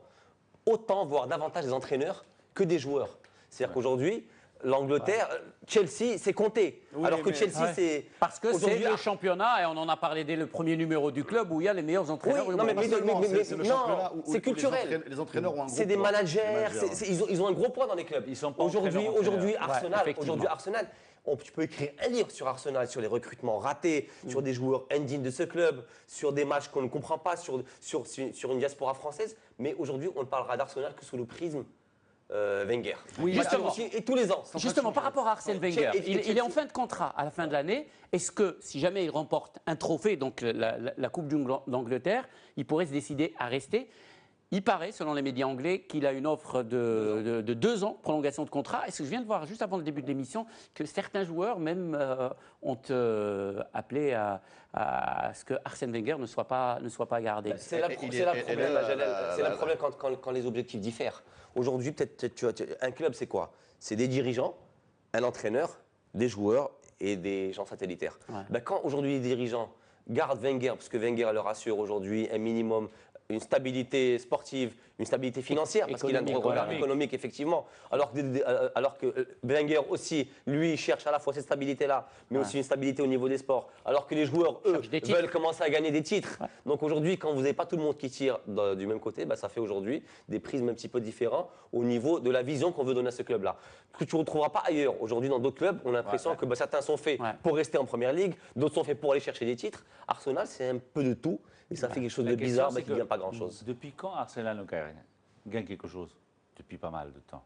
autant, voire davantage des entraîneurs que des joueurs. C'est-à-dire qu'aujourd'hui, l'Angleterre, Chelsea, c'est compté. Oui, alors que Chelsea, c'est... Parce que c'est le championnat, et on en a parlé dès le premier numéro du club, où il y a les meilleurs entraîneurs. Oui, non, c'est culturel. Les entraîneurs ont un gros C'est des managers, ils ont un gros poids dans les clubs. Aujourd'hui, Arsenal, tu peux écrire un livre sur Arsenal, sur les recrutements ratés, sur des joueurs indignes de ce club, sur des matchs qu'on ne comprend pas, sur une diaspora française. Mais aujourd'hui, on ne parlera d'Arsenal que sous le prisme Wenger. Oui, justement. Et tous les ans. Justement, par rapport à Arsène Wenger, il est en fin de contrat à la fin de l'année. Est-ce que, si jamais il remporte un trophée, donc la Coupe d'Angleterre, il pourrait se décider à rester? Il paraît, selon les médias anglais, qu'il a une offre de 2 ans, prolongation de contrat. Est-ce que je viens de voir, juste avant le début de l'émission, que certains joueurs même ont appelé à ce que Arsène Wenger ne soit pas gardé? C'est là le problème quand les objectifs diffèrent. Aujourd'hui, peut-être un club, c'est quoi? C'est des dirigeants, un entraîneur, des joueurs et des gens satellitaires. Ouais. Quand aujourd'hui les dirigeants gardent Wenger, parce que Wenger leur assure aujourd'hui un minimum, une stabilité sportive, une stabilité financière, parce qu'il a un regard économique, effectivement. Alors que Wenger aussi, lui, cherche à la fois cette stabilité-là, mais aussi une stabilité au niveau des sports. Alors que les joueurs, eux, veulent commencer à gagner des titres. Donc aujourd'hui, quand vous n'avez pas tout le monde qui tire du même côté, ça fait aujourd'hui des prismes un petit peu différents au niveau de la vision qu'on veut donner à ce club-là. Que tu ne retrouveras pas ailleurs. Aujourd'hui, dans d'autres clubs, on a l'impression que certains sont faits pour rester en première ligue, d'autres sont faits pour aller chercher des titres. Arsenal, c'est un peu de tout. Et ça fait quelque chose de bizarre, qui ne vient pas grand-chose. Depuis quand Arsenal gagne quelque chose? Depuis pas mal de temps.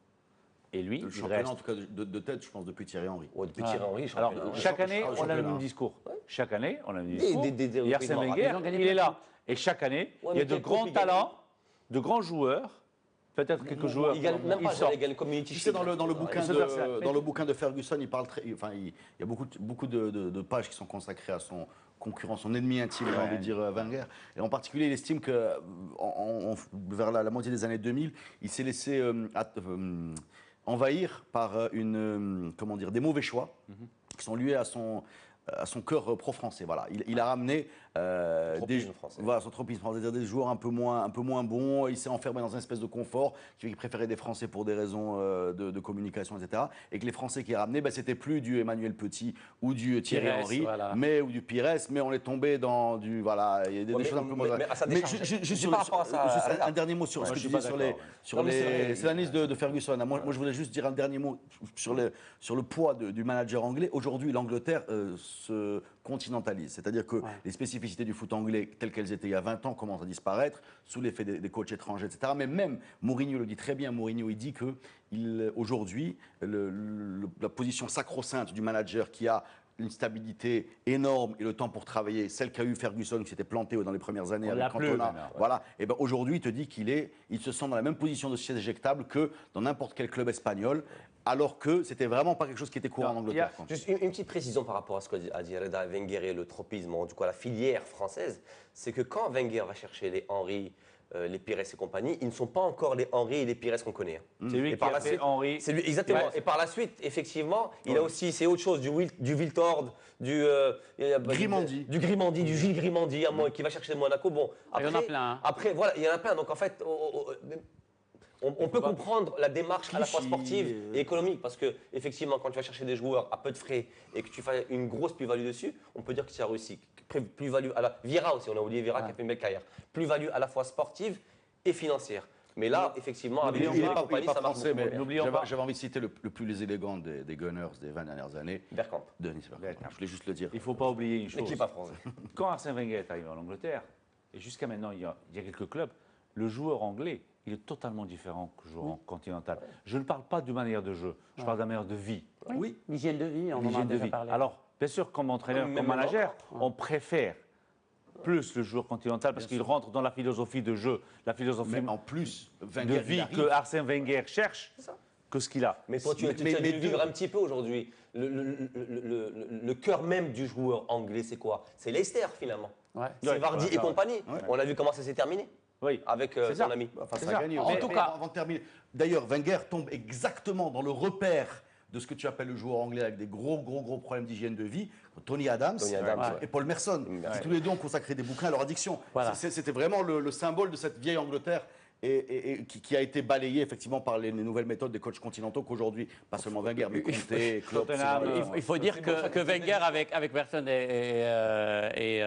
Et lui, le championnat, en tout cas de tête, je pense, depuis Thierry Henry. Ouais, depuis Thierry Henry, alors, chaque année, on a le même discours. Chaque année, on a le même discours. Et Arsène Wenger, il est là. Et chaque année, il y a de grands talents, de grands joueurs. Peut-être quelques joueurs. Il gagne même pas, il gagne Community Shield. Dans le bouquin de Ferguson, il parle il y a beaucoup de pages qui sont consacrées à son concurrent, son ennemi intime, j'ai envie de dire Wenger. Et en particulier, il estime que vers la moitié des années 2000, il s'est laissé envahir par des mauvais choix qui sont liés à son cœur pro-français. Voilà. Il a ramené son tropisme français, des joueurs un peu moins bons. Il s'est enfermé dans une espèce de confort qui préférait des Français pour des raisons de communication, etc. Et que les Français qui ramenaient, c'était plus du Emmanuel Petit ou du Thierry Henry, ou du Pires, mais on est tombé dans du il y a des choses un peu moins. Un dernier mot sur ce que tu disais sur l'analyse de Ferguson. Moi, je voulais juste dire un dernier mot sur le poids du manager anglais. Aujourd'hui, l'Angleterre se continentalise, c'est-à-dire que les spécificités du foot anglais telles qu'elles étaient il y a 20 ans commencent à disparaître sous l'effet des coachs étrangers, etc. Mais même Mourinho le dit très bien. Mourinho, il dit que aujourd'hui, la position sacro-sainte du manager qui a une stabilité énorme et le temps pour travailler, celle qu'a eu Ferguson qui s'était planté dans les premières années avec Cantona. Voilà. Et aujourd'hui, il te dit il se sent dans la même position de siège éjectable que dans n'importe quel club espagnol, alors que c'était vraiment pas quelque chose qui était courant en Angleterre. Juste une petite précision par rapport à ce qu'a dit Reda, Wenger et le tropisme, en tout cas la filière française, c'est que quand Wenger va chercher les Henry, les Pires et compagnie, ils ne sont pas encore les Henry et les Pires qu'on connaît. C'est lui qui a fait Henry. C'est lui, exactement. Et par la suite, effectivement, il a aussi, c'est autre chose, du Wiltord, du Grimandi. Du Gilles Grimandi, qui va chercher de Monaco. Bon, après, il y en a plein. Après, voilà, il y en a plein. Donc en fait, on peut comprendre la démarche à la fois sportive et économique, parce que effectivement, quand tu vas chercher des joueurs à peu de frais et que tu fais une grosse plus-value dessus, on peut dire que tu as réussi. Plus-value à la Vieira aussi, on a oublié Vieira qui a fait une belle carrière. Plus-value à la fois sportive et financière. Mais là, effectivement, avec il n'est pas français, mais n'oublions pas. J'avais envie de citer le plus élégant des Gunners des 20 dernières années. Bergkamp. Denis Bergkamp. Je voulais juste le dire. Il ne faut pas oublier une chose. L'équipe pas française. Quand Arsène Wenger est arrivé en Angleterre, et jusqu'à maintenant, il y a quelques clubs, le joueur anglais, il est totalement différent que le joueur continental. Je ne parle pas de manière de jeu, je parle de manière de vie. Oui, l'hygiène de vie, on en a déjà parlé. Alors, bien sûr, comme entraîneur, comme manager, on préfère plus le joueur continental parce qu'il rentre dans la philosophie de jeu, la philosophie en plus, de vie que Arsène Wenger cherche que ce qu'il a. Mais toi, tu as dû vivre un petit peu aujourd'hui. Le cœur même du joueur anglais, c'est quoi? C'est Leicester, finalement. C'est Vardy et compagnie. On a vu comment ça s'est terminé. Oui, avec son ami. Enfin, ça a gagné. En tout cas, avant de terminer. D'ailleurs, Wenger tombe exactement dans le repère de ce que tu appelles le joueur anglais avec des gros problèmes d'hygiène de vie, Tony Adams et Paul Merson, qui tous les deux ont consacré des bouquins à leur addiction. Voilà. C'était vraiment le symbole de cette vieille Angleterre et qui a été balayé effectivement par les nouvelles méthodes des coachs continentaux qu'aujourd'hui, pas seulement Wenger, mais Conte, Klopp. Il faut dire que Wenger avec Merson et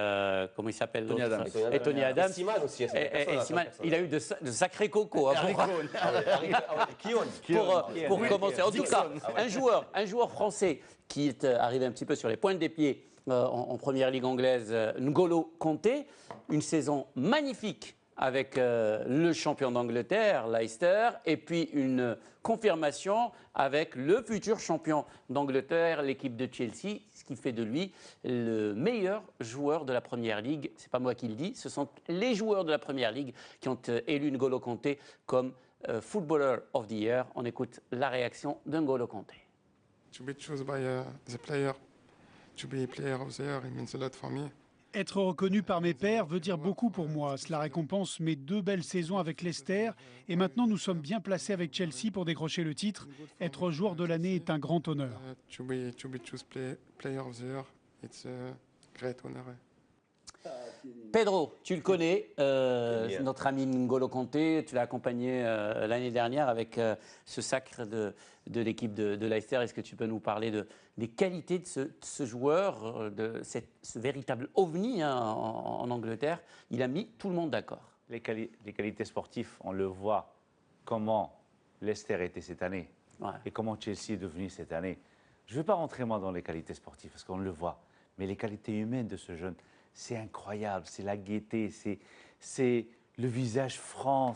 comment il s'appelle Tony Adams. Et Tony Adams. Et Seaman aussi. Il a eu de sacrés cocos. Pour commencer. En tout cas, un joueur français qui est arrivé un petit peu sur les pointes des pieds en première ligue anglaise, N'Golo Kanté, une saison magnifique avec le champion d'Angleterre, Leicester, et puis une confirmation avec le futur champion d'Angleterre, l'équipe de Chelsea, ce qui fait de lui le meilleur joueur de la Première Ligue. Ce n'est pas moi qui le dis, ce sont les joueurs de la Première Ligue qui ont élu N'Golo Kanté comme Footballer of the Year. On écoute la réaction d'N'Golo Kanté. To be chosen by the player, to be player of the year, it means a lot for me. Être reconnu par mes pairs veut dire beaucoup pour moi. Cela récompense mes 2 belles saisons avec Leicester. Et maintenant, nous sommes bien placés avec Chelsea pour décrocher le titre. Être joueur de l'année est un grand honneur. To be chosen player of the year, it's a great honor. Pedro, tu le connais, notre ami N'Golo Kanté, tu l'as accompagné l'année dernière avec ce sacre de l'équipe de Leicester. Est-ce que tu peux nous parler des qualités de ce joueur, ce véritable ovni hein, en Angleterre? Il a mis tout le monde d'accord. Les qualités sportives, on le voit comment Leicester était cette année et comment Chelsea est devenu cette année. Je ne vais pas rentrer moi dans les qualités sportives parce qu'on le voit, mais les qualités humaines de ce jeune, c'est incroyable, c'est la gaieté, c'est le visage franc,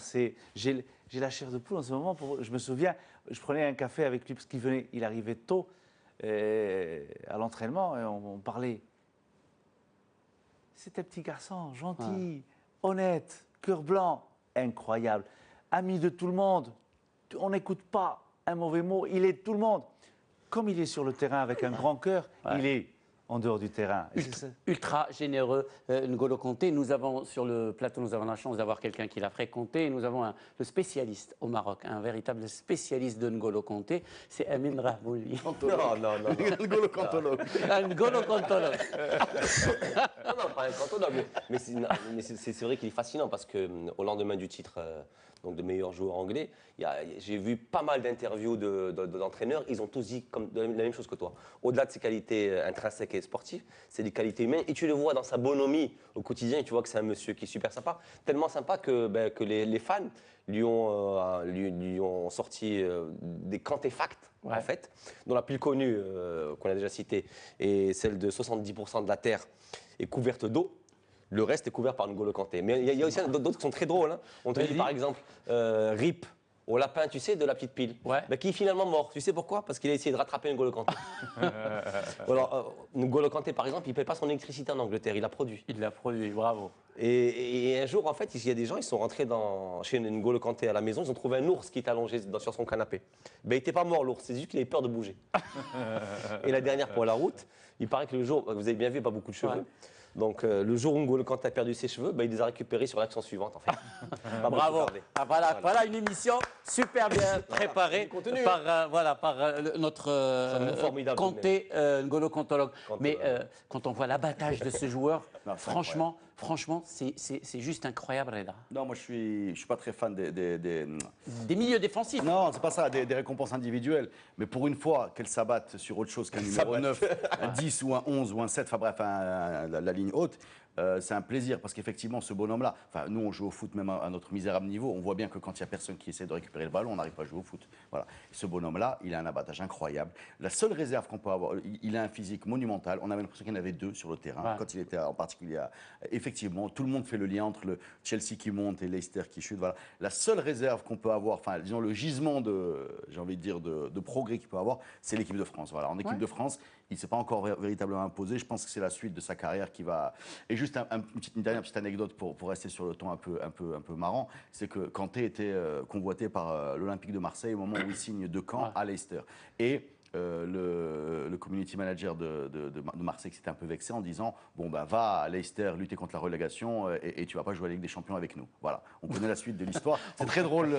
j'ai la chair de poule en ce moment. Je me souviens, je prenais un café avec lui parce il arrivait tôt à l'entraînement et on parlait. C'était un petit garçon, gentil, honnête, cœur blanc, incroyable, ami de tout le monde. On n'écoute pas un mauvais mot, il est de tout le monde. Comme il est sur le terrain avec un grand cœur, il est en dehors du terrain. Ultra généreux, N'Golo Kanté. Nous avons sur le plateau, nous avons la chance d'avoir quelqu'un qui l'a fréquenté. Et nous avons le spécialiste au Maroc, un véritable spécialiste de N'Golo Kanté, c'est Amin Rahmouli. Non. N'Golo Kantologue. Un N'Golo Kantologue. Non, pas un cantologue. Mais c'est vrai qu'il est fascinant parce qu'au lendemain du titre donc de meilleur joueur anglais, j'ai vu pas mal d'interviews d'entraîneurs. Ils ont tous dit la même chose que toi. Au-delà de ses qualités intrinsèques et sportives, c'est des qualités humaines. Et tu le vois dans sa bonhomie au quotidien. Et tu vois que c'est un monsieur qui est super sympa. Tellement sympa que les fans lui ont sorti des Kanté-facts, en fait, dont la plus connue, qu'on a déjà citée, est celle de 70% de la Terre est couverte d'eau. Le reste est couvert par N'Golo Kanté. Mais il y a aussi d'autres qui sont très drôles. Hein. On te dit par exemple, RIP au lapin, tu sais, de la petite pile, qui est finalement mort. Tu sais pourquoi? Parce qu'il a essayé de rattraper N'Golo Kanté. Alors, N'Golo Kanté, par exemple, il ne paye pas son électricité en Angleterre, il l'a produit. Il l'a produit, bravo. Et un jour, en fait, il y a des gens, ils sont rentrés chez N'Golo Kanté à la maison, ils ont trouvé un ours qui était allongé sur son canapé. Ben, il n'était pas mort, l'ours, c'est juste qu'il avait peur de bouger. Et la dernière pour la route, il paraît que le jour, vous avez bien vu, pas beaucoup de cheveux. Donc le jour où N'Golo Kanté a perdu ses cheveux, il les a récupérés sur l'action suivante en fait. Bravo. Voilà une émission super bien préparée par notre Kanté, N'Golo Kantologue. Mais quand on voit l'abattage de ce joueur, franchement, c'est juste incroyable, Reda. Non, moi je suis pas très fan des milieux défensifs. Non, c'est pas ça, des récompenses individuelles. Mais pour une fois qu'elles s'abattent sur autre chose qu'un numéro 9, un 10 ou un 11 ou un 7, enfin bref, la ligne haute, c'est un plaisir parce qu'effectivement, ce bonhomme-là, nous on joue au foot même à notre misérable niveau, on voit bien que quand il n'y a personne qui essaie de récupérer le ballon, on n'arrive pas à jouer au foot. Voilà. Ce bonhomme-là, il a un abattage incroyable. La seule réserve qu'on peut avoir, il a un physique monumental. On avait l'impression qu'il y en avait deux sur le terrain quand il était en particulier. Effectivement, tout le monde fait le lien entre le Chelsea qui monte et Leicester qui chute. Voilà. La seule réserve qu'on peut avoir, disons le gisement de progrès qu'il peut avoir, c'est l'équipe de France. Voilà. En équipe de France, il ne s'est pas encore véritablement imposé. Je pense que c'est la suite de sa carrière qui va. Et juste une dernière petite anecdote pour rester sur le ton un peu marrant, c'est que Kanté était convoité par l'Olympique de Marseille au moment où il signe 2 camps à Leicester. Et le community manager de Marseille s'était un peu vexé en disant va à Leicester lutter contre la relégation et tu vas pas jouer à la Ligue des Champions avec nous. Voilà, on connaît la suite de l'histoire. C'est très drôle.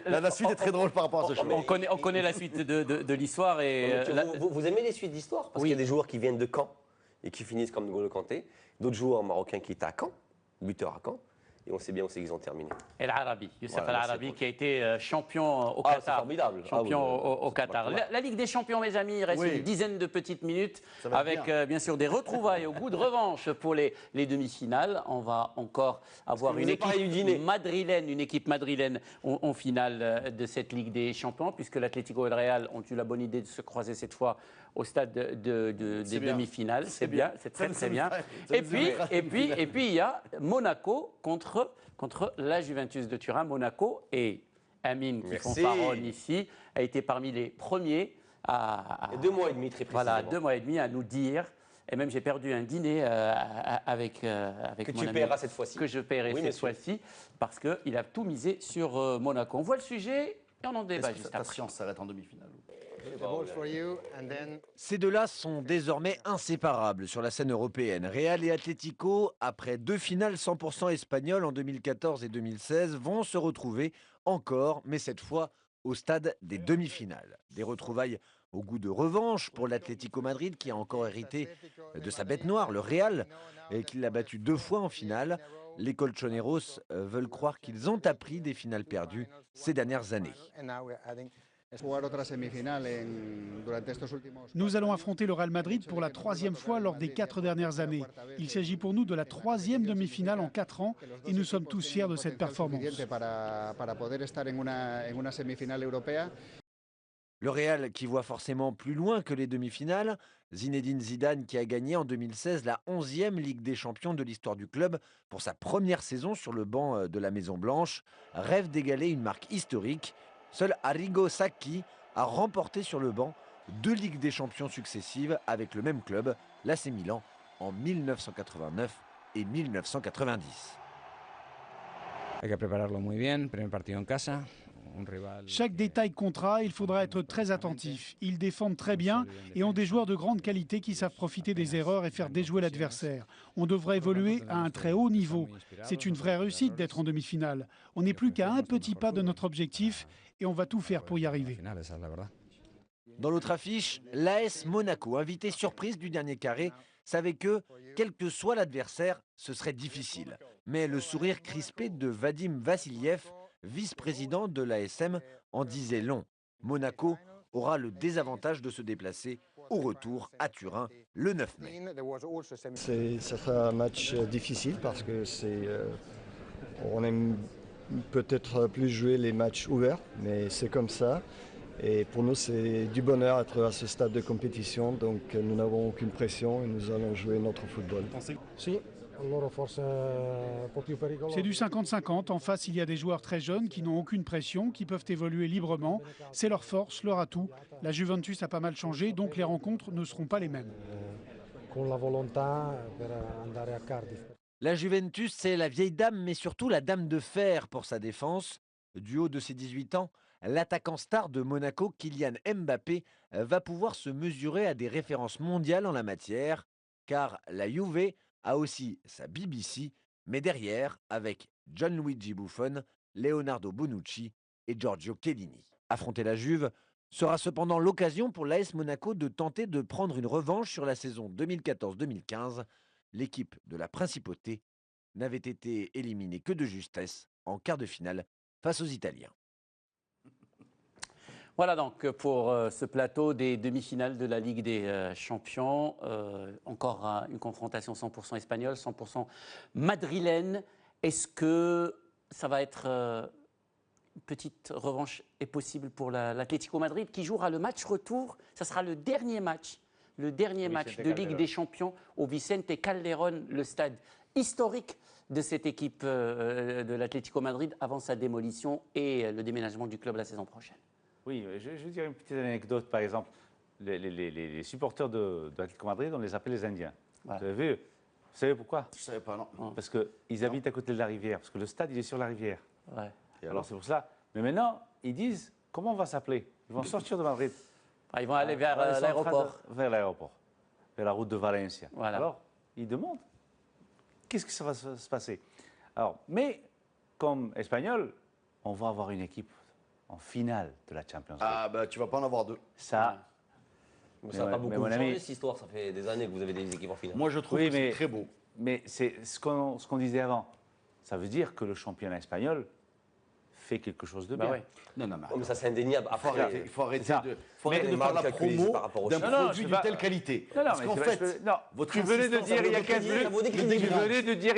La suite est très drôle par rapport à ce choix. On connaît la suite de l'histoire et vous aimez les suites d'histoire parce qu'il y a des joueurs qui viennent de Caen et qui finissent comme N'Golo Kanté, d'autres joueurs marocains qui étaient à Caen, buteurs à Caen. Et on sait bien où c'est qu'ils ont terminé. El Arabi, Youssef El Arabi qui a été champion au Qatar. C'est formidable. Champion au Qatar. La Ligue des Champions, mes amis, il reste une dizaine de petites minutes avec bien sûr des retrouvailles au goût de revanche pour les demi-finales. On va encore avoir une équipe madrilène en finale de cette Ligue des Champions puisque l'Atlético et le Real ont eu la bonne idée de se croiser cette fois au stade des demi-finales. C'est bien, c'est très bien. Et puis il y a Monaco contre la Juventus de Turin. Monaco et Amine qui font parole ici a été parmi les premiers à 2 mois et demi très précisément. Voilà, 2 mois et demi à nous dire. Et même j'ai perdu un dîner avec mon ami. Que tu paieras cette fois-ci. Que je paierai cette fois-ci parce qu'il a tout misé sur Monaco. On voit le sujet et on en débat juste après. Ta science s'arrête en demi-finale. Ces deux-là sont désormais inséparables sur la scène européenne. Real et Atlético, après 2 finales 100% espagnoles en 2014 et 2016, vont se retrouver encore, mais cette fois au stade des demi-finales. Des retrouvailles au goût de revanche pour l'Atlético Madrid qui a encore hérité de sa bête noire, le Real, et qu'il l'a battu 2 fois en finale. Les colchoneros veulent croire qu'ils ont appris des finales perdues ces dernières années. Nous allons affronter le Real Madrid pour la 3e fois lors des 4 dernières années. Il s'agit pour nous de la 3e demi-finale en 4 ans et nous sommes tous fiers de cette performance. Le Real qui voit forcément plus loin que les demi-finales. Zinedine Zidane qui a gagné en 2016 la 11e Ligue des Champions de l'histoire du club pour sa première saison sur le banc de la Maison Blanche, rêve d'égaler une marque historique. Seul Arrigo Sacchi a remporté sur le banc 2 Ligues des Champions successives avec le même club, l'AC Milan, en 1989 et 1990. Chaque détail comptera, il faudra être très attentif. Ils défendent très bien et ont des joueurs de grande qualité qui savent profiter des erreurs et faire déjouer l'adversaire. On devrait évoluer à un très haut niveau. C'est une vraie réussite d'être en demi-finale. On n'est plus qu'à un petit pas de notre objectif et on va tout faire pour y arriver. Dans l'autre affiche, l'AS Monaco, invité surprise du dernier carré, savait que, quel que soit l'adversaire, ce serait difficile. Mais le sourire crispé de Vadim Vassiliev, vice-président de l'ASM, en disait long. Monaco aura le désavantage de se déplacer au retour à Turin le 9 mai. Ça sera un match difficile parce que on aime peut-être plus jouer les matchs ouverts, mais c'est comme ça. Et pour nous, c'est du bonheur d'être à ce stade de compétition, donc nous n'avons aucune pression et nous allons jouer notre football. C'est du 50-50. En face, il y a des joueurs très jeunes qui n'ont aucune pression, qui peuvent évoluer librement. C'est leur force, leur atout. La Juventus a pas mal changé, donc les rencontres ne seront pas les mêmes. La Juventus, c'est la vieille dame, mais surtout la dame de fer pour sa défense. Du haut de ses 18 ans, l'attaquant star de Monaco, Kylian Mbappé, va pouvoir se mesurer à des références mondiales en la matière, car la Juve a aussi sa BBC, mais derrière, avec Gianluigi Buffon, Leonardo Bonucci et Giorgio Chiellini. Affronter la Juve sera cependant l'occasion pour l'AS Monaco de tenter de prendre une revanche sur la saison 2014-2015. L'équipe de la Principauté n'avait été éliminée que de justesse en quart de finale face aux Italiens. Voilà donc pour ce plateau des demi-finales de la Ligue des Champions. Encore une confrontation 100% espagnole, 100% madrilène. Est-ce que ça va être une petite revanche est possible pour l'Atlético Madrid qui jouera le match retour? Ça sera le dernier match de Ligue des Champions au Vicente Calderón, le stade historique de cette équipe de l'Atlético Madrid avant sa démolition et le déménagement du club la saison prochaine. Oui, je vais dire une petite anecdote. Par exemple, les supporters de l'Atlético Madrid, on les appelle les Indiens. Ouais. Vous avez vu? Vous savez pourquoi? Je ne savais pas, non. Parce qu'ils habitent à côté de la rivière, parce que le stade, il est sur la rivière. Ouais. Alors c'est pour cela. Mais maintenant, ils disent, comment on va s'appeler? Ils vont sortir de Madrid. Ah, ils vont aller vers l'aéroport. Vers l'aéroport, vers la route de Valencia. Voilà. Alors, ils demandent, qu'est-ce que ça va se passer? Alors, mais, comme Espagnol, on va avoir une équipe en finale de la Champions League. Ah, bah tu vas pas en avoir 2. Ça. Mais ça n'a pas beaucoup changé cette histoire, ça fait des années que vous avez des équipes en finale. Moi je trouve que c'est très beau. Mais c'est ce qu'on disait avant. Ça veut dire que le championnat espagnol fait quelque chose de bien. Ouais. Non, mais ça c'est indéniable. Il faut arrêter de faire la promo d'un produit d'une telle qualité. Parce qu'en fait, tu venais de dire il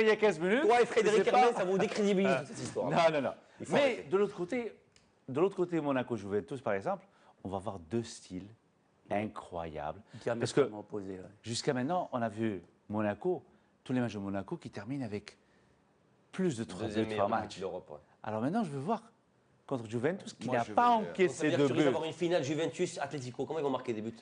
y a 15 minutes. Toi et Frédéric Hermel, ça vous décrédibilise cette histoire. Non. Mais de l'autre côté, Monaco-Juventus, par exemple, on va avoir 2 styles incroyables. Parce que jusqu'à maintenant, on a vu Monaco, tous les matchs de Monaco qui terminent avec plus de 3 matchs. Alors maintenant, je veux voir contre Juventus qui n'a pas encaissé de buts. Tu risques d'avoir une finale Juventus-Atlético. Comment ils vont marquer des buts?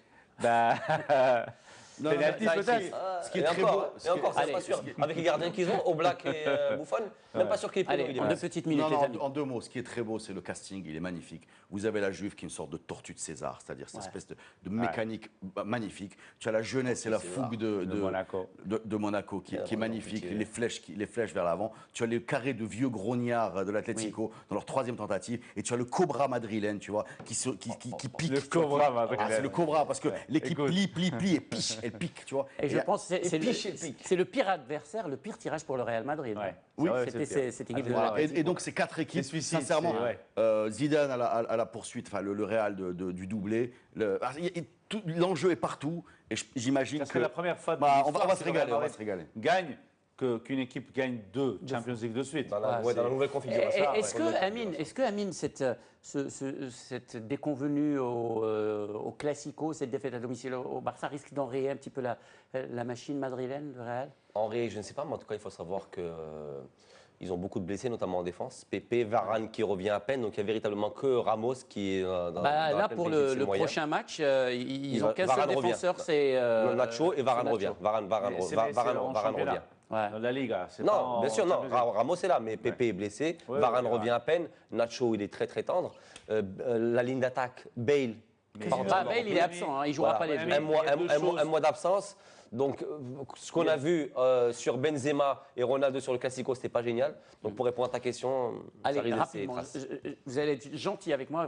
Penalty peut-être. Ce qui est très beau. Et encore, c'est pas sûr. Avec les gardiens qu'ils ont, Oblak et Buffon, même pas sûr qu'il est en 2 petites minutes, les amis. En 2 mots, ce qui est très beau, c'est le casting, il est magnifique. Vous avez la Juve qui est une sorte de tortue de César, c'est-à-dire cette espèce de mécanique magnifique. Tu as la jeunesse et la fougue de Monaco qui est magnifique, les flèches vers l'avant. Tu as les carrés de vieux grognards de l'Atlético dans leur 3e tentative. Et tu as le Cobra madrilène, tu vois, qui pique. Le Cobra madrilène. C'est le Cobra parce que l'équipe plie et piche. elle pique, tu vois. Et je pense que elle pique. c'est le pire adversaire, le pire tirage pour le Real Madrid. Ouais. Oui, c'était cette équipe de Voilà. l'Atlético. Et donc ces 4 équipes, C'est suicide, sincèrement, c'est- Zidane à la poursuite, enfin le Real du doublé, l'enjeu est partout. Et j'imagine Parce que que la première fois de on l'histoire, va si se le régaler, Real on va se régaler. gagne qu'une équipe gagne 2 Champions League de suite. Dans la nouvelle configuration. Est-ce que Amine, cette déconvenue au Classico, cette défaite à domicile au Barça, risque d'enrayer un petit peu la machine madrilène, le Real? Henri, je ne sais pas, mais en tout cas, il faut savoir que ils ont beaucoup de blessés, notamment en défense. Pepe, Varane qui revient à peine, donc il n'y a véritablement que Ramos qui est dans là, pour le prochain match, ils n'ont qu'un seul défenseur, c'est Nacho, et Varane revient. Varane revient. Ouais. Dans la Liga, c'est Non, bien sûr, non. Champions League. Ramos est là, mais Pepe est blessé. Ouais, Varane ouais, revient à peine. Nacho, il est très très tendre. La ligne d'attaque, Bale. Bale, il est absent, il ne jouera pas les deux. Un mois d'absence. Donc, ce qu'on a vu sur Benzema et Ronaldo sur le Classico, c'était pas génial. Donc, pour répondre à ta question, allez, ça risque rapidement, vous allez être gentil avec moi.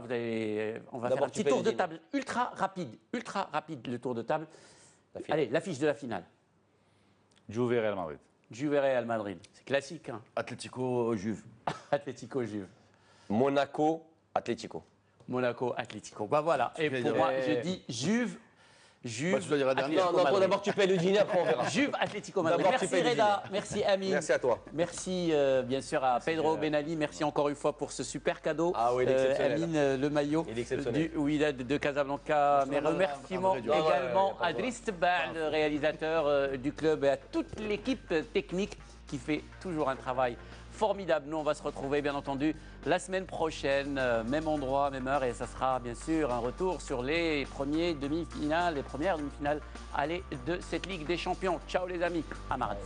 On va faire un petit tu tour fais de table ultra rapide le tour de table. Allez, l'affiche de la finale. Juve Real Madrid. Juve Real Madrid, c'est classique. Hein. Atlético Juve. Atlético Juve. Monaco, Atlético. Monaco, Atlético. Bah voilà. Et pour moi, je dis Juve. Tu dois dire la dernière. Non, d'abord tu payes le dîner, après on verra. Juve, Atlético Madrid. D'abord, tu Merci payes le Reda, dîner. merci Amine. Merci à toi. Merci bien sûr à Pedro Benali. Merci encore une fois pour ce super cadeau. Ah oui, il est exceptionnel. Amine, le maillot Il est exceptionnel. du Wydad de Casablanca. Mes remerciements également à Driss Bal, le réalisateur du club, et à toute l'équipe technique qui fait toujours un travail formidable. Nous, on va se retrouver, bien entendu, la semaine prochaine, même endroit, même heure, et ça sera bien sûr un retour sur les premières demi-finales aller de cette Ligue des Champions. Ciao les amis, à mardi.